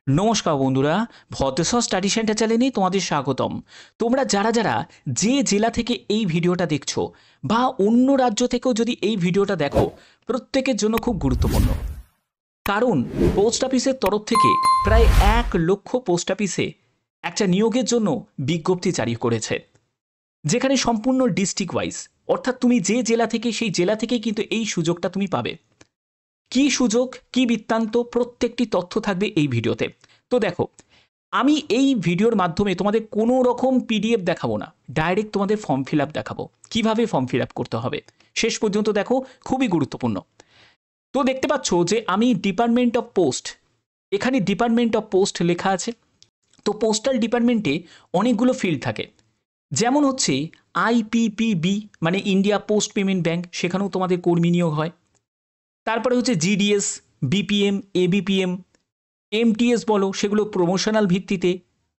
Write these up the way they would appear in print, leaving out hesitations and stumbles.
নমস্কার বন্ধুরা, Bhadreswar study centre চ্যানেলে তোমাদের স্বাগতম। তোমরা যারা যারা যে জেলা থেকে এই ভিডিওটা দেখছো বা অন্য রাজ্য থেকেও যদি এই ভিডিওটা দেখো, প্রত্যেকের জন্য খুব গুরুত্বপূর্ণ। কারণ পোস্ট অফিসের তরফ থেকে প্রায় 1,00,000 পোস্ট অফিসে একটা নিয়োগের জন্য বিজ্ঞপ্তি জারি করেছে, যেখানে সম্পূর্ণ ডিস্ট্রিক্ট ওয়াইজ, অর্থাৎ তুমি যে জেলা থেকে সেই জেলা থেকেই কিন্তু এই সুযোগটা তুমি পাবে। কি সুযোগ, কি বৃত্তান্ত, প্রত্যেকটি তথ্য থাকবে এই ভিডিওতে। তো দেখো, আমি এই ভিডিওর মাধ্যমে তোমাদের কোনো রকম পিডিএফ দেখাবো না, ডাইরেক্ট তোমাদের ফর্ম ফিল আপ দেখাবো, কীভাবে ফর্ম ফিল আপ করতে হবে। শেষ পর্যন্ত দেখো, খুবই গুরুত্বপূর্ণ। তো দেখতে পাচ্ছ যে আমি ডিপার্টমেন্ট অফ পোস্ট, এখানে ডিপার্টমেন্ট অফ পোস্ট লেখা আছে। তো পোস্টাল ডিপার্টমেন্টে অনেকগুলো ফিল্ড থাকে, যেমন হচ্ছে আইপিপিবি মানে ইন্ডিয়া পোস্ট পেমেন্ট ব্যাঙ্ক, সেখানেও তোমাদের কর্মী নিয়োগ হয়। তারপরে হচ্ছে জিডিএস, বিপিএম, এবিপিএম, এমটিএস বলো, সেগুলো প্রমোশনাল ভিত্তিতে।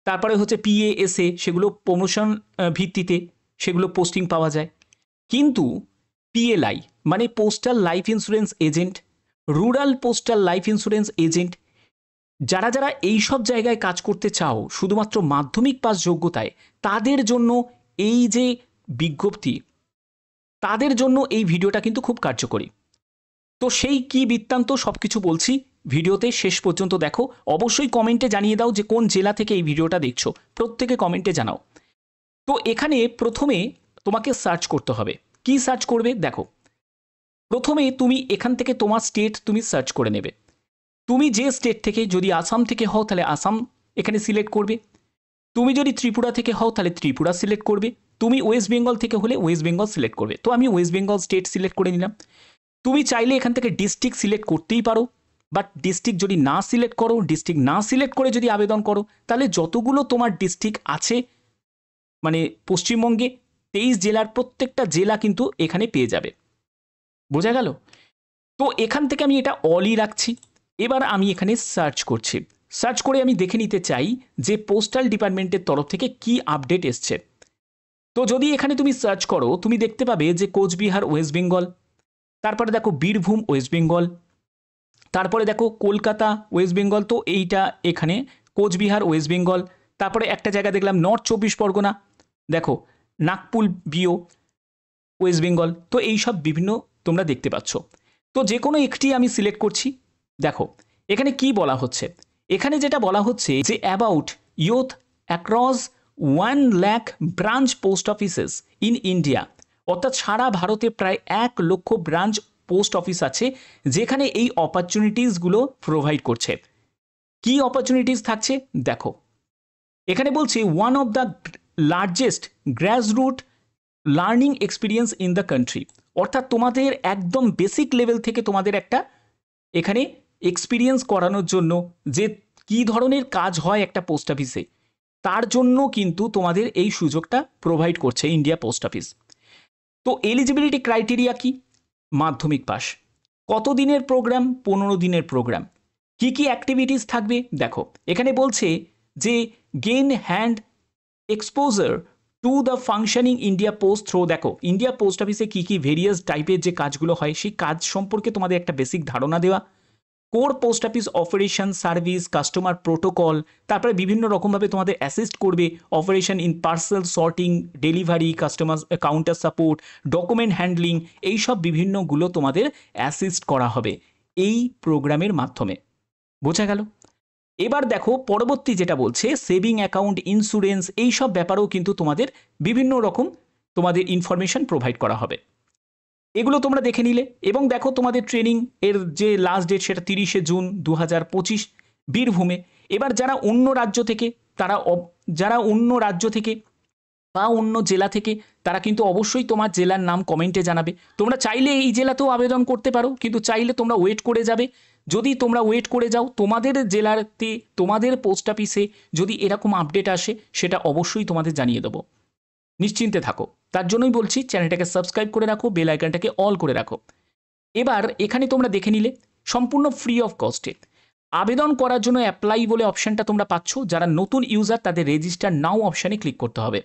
তারপরে হচ্ছে পিএএসএ, সেগুলো প্রমোশন ভিত্তিতে সেগুলো পোস্টিং পাওয়া যায়। কিন্তু পিএলআই মানে postal life insurance agent, rural postal life insurance agent, যারা যারা এই সব জায়গায় কাজ করতে চাও শুধুমাত্র মাধ্যমিক পাস যোগ্যতায়, তাদের জন্য এই যে বিজ্ঞপ্তি, তাদের জন্য এই ভিডিওটা কিন্তু খুব কার্যকরী। তো সেই কি বৃত্তান্ত সব কিছু বলছি ভিডিওতে, শেষ পর্যন্ত দেখো। অবশ্যই কমেন্টে জানিয়ে দাও যে কোন জেলা থেকে এই ভিডিওটা দেখছো, প্রত্যেকে কমেন্টে জানাও। তো এখানে প্রথমে তোমাকে সার্চ করতে হবে। কি সার্চ করবে দেখো, প্রথমে তুমি এখান থেকে তোমার স্টেট তুমি সার্চ করে নেবে। তুমি যে স্টেট থেকে, যদি আসাম থেকে হও তাহলে আসাম এখানে সিলেক্ট করবে। তুমি যদি ত্রিপুরা থেকে হও তাহলে ত্রিপুরা সিলেক্ট করবে। তুমি ওয়েস্ট বেঙ্গল থেকে হলে ওয়েস্ট বেঙ্গল সিলেক্ট করবে। তো আমি ওয়েস্ট বেঙ্গল স্টেট সিলেক্ট করে নিলাম। তুমি চাইলে এখান থেকে ডিস্ট্রিক্ট সিলেক্ট করতেই পারো, বাট ডিস্ট্রিক্ট যদি না সিলেক্ট করো, ডিস্ট্রিক্ট না সিলেক্ট করে যদি আবেদন করো, তাহলে যতগুলো তোমার ডিস্ট্রিক্ট আছে মানে পশ্চিমবঙ্গে 23 জেলার প্রত্যেকটা জেলা কিন্তু এখানে পেয়ে যাবে। বোঝা গেল? তো এখান থেকে আমি এটা অলই রাখছি। এবার আমি এখানে সার্চ করছি। সার্চ করে আমি দেখে নিতে চাই যে পোস্টাল ডিপার্টমেন্টের তরফ থেকে কি আপডেট এসছে। তো যদি এখানে তুমি সার্চ করো, তুমি দেখতে পাবে যে কোচবিহার ওয়েস্ট বেঙ্গল, তারপরে দেখো বীরভূম ওয়েস্ট বেঙ্গল, তারপরে দেখো কলকাতা ওয়েস্ট বেঙ্গল। তো এইটা এখানে কোচবিহার ওয়েস্ট বেঙ্গল। তারপরে একটা জায়গা দেখলাম নর্থ 24 পরগনা, দেখো নাগপুর বিও ওয়েস্ট বেঙ্গল। তো এই সব বিভিন্ন তোমরা দেখতে পাচ্ছ। তো যে কোনো একটি আমি সিলেক্ট করছি। দেখো এখানে কি বলা হচ্ছে, এখানে যেটা বলা হচ্ছে যে about youth across 1,00,000 branch post offices in India, অর্থাৎ সারা ভারতে প্রায় 1,00,000 ব্রাঞ্চ পোস্ট অফিস আছে যেখানে এই অপরচুনিটিসগুলো প্রোভাইড করছে। কি অপরচুনিটিস থাকছে দেখো, এখানে বলছি one of the largest grassroot learning experience in the country, অর্থাৎ তোমাদের একদম বেসিক লেভেল থেকে তোমাদের একটা এখানে এক্সপিরিয়েন্স করানোর জন্য যে কি ধরনের কাজ হয় একটা পোস্ট অফিসে, তার জন্য কিন্তু তোমাদের এই সুযোগটা প্রোভাইড করছে ইন্ডিয়া পোস্ট অফিস। তো এলিজিবিলিটি ক্রাইটেরিয়া কি? মাধ্যমিক পাস। কত দিনের প্রোগ্রাম? 15 দিনের প্রোগ্রাম। কি কি অ্যাক্টিভিটিস থাকবে দেখো, এখানে বলছে যে gain hand exposure to the functioning India post through. দেখো ইন্ডিয়া পোস্ট অফিসে কী কী ভেরিয়াস টাইপের যে কাজগুলো হয় সেই কাজ সম্পর্কে তোমাদের একটা বেসিক ধারণা দেওয়া। Core post office operation service, customer protocol, তারপরে বিভিন্ন রকমভাবে তোমাদের অ্যাসিস্ট করবে operation in parcel sorting, delivery, customer counter support, document handling, এইসব বিভিন্নগুলো তোমাদের অ্যাসিস্ট করা হবে এই প্রোগ্রামের মাধ্যমে। বোঝা গেল? এবার দেখো পরবর্তী যেটা বলছে সেভিং অ্যাকাউন্ট, ইন্স্যুরেন্স, এই সব ব্যাপারেও কিন্তু তোমাদের বিভিন্ন রকম তোমাদের ইনফরমেশন প্রোভাইড করা হবে। এগুলো তোমরা দেখে নিলে। এবং দেখো তোমাদের ট্রেনিং এর যে লাস্ট ডেট সেটা 30শে জুন 2025 বীরভূমে। এবার যারা অন্য রাজ্য থেকে, যারা অন্য রাজ্য থেকে বা অন্য জেলা থেকে, তারা কিন্তু অবশ্যই তোমার জেলার নাম কমেন্টে জানাবে। তোমরা চাইলে এই জেলাতেও আবেদন করতে পারো, কিন্তু চাইলে তোমরা ওয়েট করে যাবে। যদি তোমরা ওয়েট করে যাও, তোমাদের জেলাতে তোমাদের পোস্ট অফিসে যদি এরকম আপডেট আসে সেটা অবশ্যই তোমাদের জানিয়ে দেবো, নিশ্চিন্তে থাকো। তার জন্যই বলছি চ্যানেলটাকে সাবস্ক্রাইব করে রাখো, বেল আইকনটাকে অল করে রাখো। এবার এখানে তোমরা দেখে নিলে সম্পূর্ণ ফ্রি অফ কস্টে আবেদন করার জন্য অ্যাপ্লাই বলে অপশানটা তোমরা পাচ্ছ। যারা নতুন ইউজার তাদের রেজিস্টার নাও অপশানে ক্লিক করতে হবে।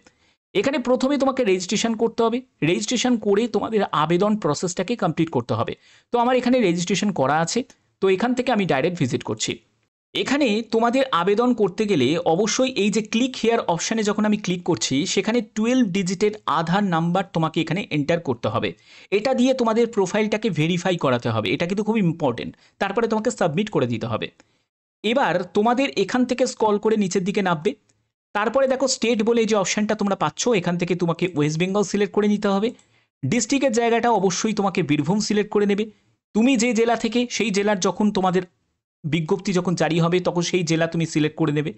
এখানে প্রথমে তোমাকে রেজিস্ট্রেশন করতে হবে। রেজিস্ট্রেশন করে তোমাদের আবেদন প্রসেসটাকে কমপ্লিট করতে হবে। তো আমার এখানে রেজিস্ট্রেশন করা আছে, তো এখান থেকে আমি ডাইরেক্ট ভিজিট করছি। এখানে তোমাদের আবেদন করতে গেলে অবশ্যই এই যে ক্লিক হেয়ার অপশানে যখন আমি ক্লিক করছি, সেখানে 12 ডিজিটের আধার নাম্বার তোমাকে এখানে এন্টার করতে হবে। এটা দিয়ে তোমাদের প্রোফাইলটাকে ভেরিফাই করাতে হবে, এটা কিন্তু খুব ইম্পর্টেন্ট। তারপরে তোমাকে সাবমিট করে দিতে হবে। এবার তোমাদের এখান থেকে স্ক্রল করে নিচের দিকে নামবে। তারপরে দেখো স্টেট বলে এই যে অপশানটা তোমরা পাচ্ছ, এখান থেকে তোমাকে ওয়েস্ট বেঙ্গল সিলেক্ট করে নিতে হবে। ডিস্ট্রিক্টের জায়গাটা অবশ্যই তোমাকে বীরভূম সিলেক্ট করে নেবে। তুমি যে জেলা থেকে, সেই জেলার যখন তোমাদের বিজ্ঞপ্তি যখন জারি হবে তখন সেই জেলা তুমি সিলেক্ট করে নেবে।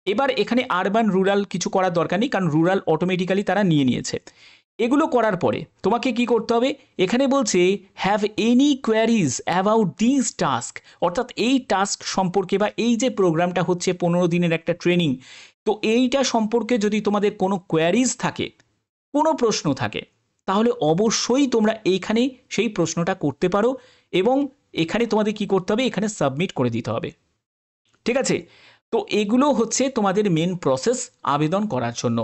এবার এখানে আরবান রুরাল কিছু করার দরকার নেই, কারণ রুরাল অটোমেটিক্যালি তারা নিয়েছে। এগুলো করার পরে তোমাকে কি করতে হবে, এখানে বলছে have any queries about this task, অর্থাৎ এই টাস্ক সম্পর্কে বা এই যে প্রোগ্রামটা হচ্ছে 15 দিনের একটা ট্রেনিং, তো এইটা সম্পর্কে যদি তোমাদের কোনো কোয়ারিজ থাকে, কোনো প্রশ্ন থাকে, তাহলে অবশ্যই তোমরা এইখানে সেই প্রশ্নটা করতে পারো এবং এখানে তোমাদের কি করতে হবে, এখানে সাবমিট করে দিতে হবে। ঠিক আছে, তো এগুলো হচ্ছে তোমাদের মেন প্রসেস আবেদন করার জন্য।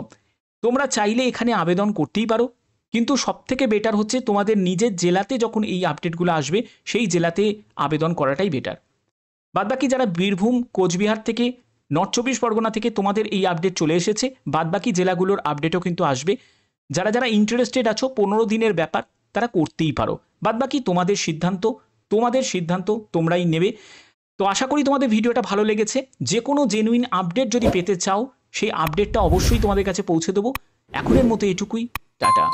তোমরা চাইলে এখানে আবেদন করতেই পারো, কিন্তু সবথেকে বেটার হচ্ছে তোমাদের নিজের জেলাতে যখন এই আপডেটগুলো আসবে সেই জেলাতে আবেদন করাটাই বেটার। বাদবাকি যারা বীরভূম, কোচবিহার থেকে, নর্থ 24 পরগনা থেকে তোমাদের এই আপডেট চলে এসেছে, বাদবাকি জেলাগুলোর আপডেটও কিন্তু আসবে। যারা যারা ইন্টারেস্টেড আছো 15 দিনের ব্যাপার, তারা করতেই পারো। বাদবাকি তোমাদের সিদ্ধান্ত তোমরাই নেবে। তো আশা করি তোমাদের ভিডিওটা ভালো লেগেছে। যে কোনো জেনুইন আপডেট যদি পেতে চাও, সেই আপডেটটা অবশ্যই তোমাদের কাছে পৌঁছে দেবো। এখনের মতো এটুকুই, টাটা।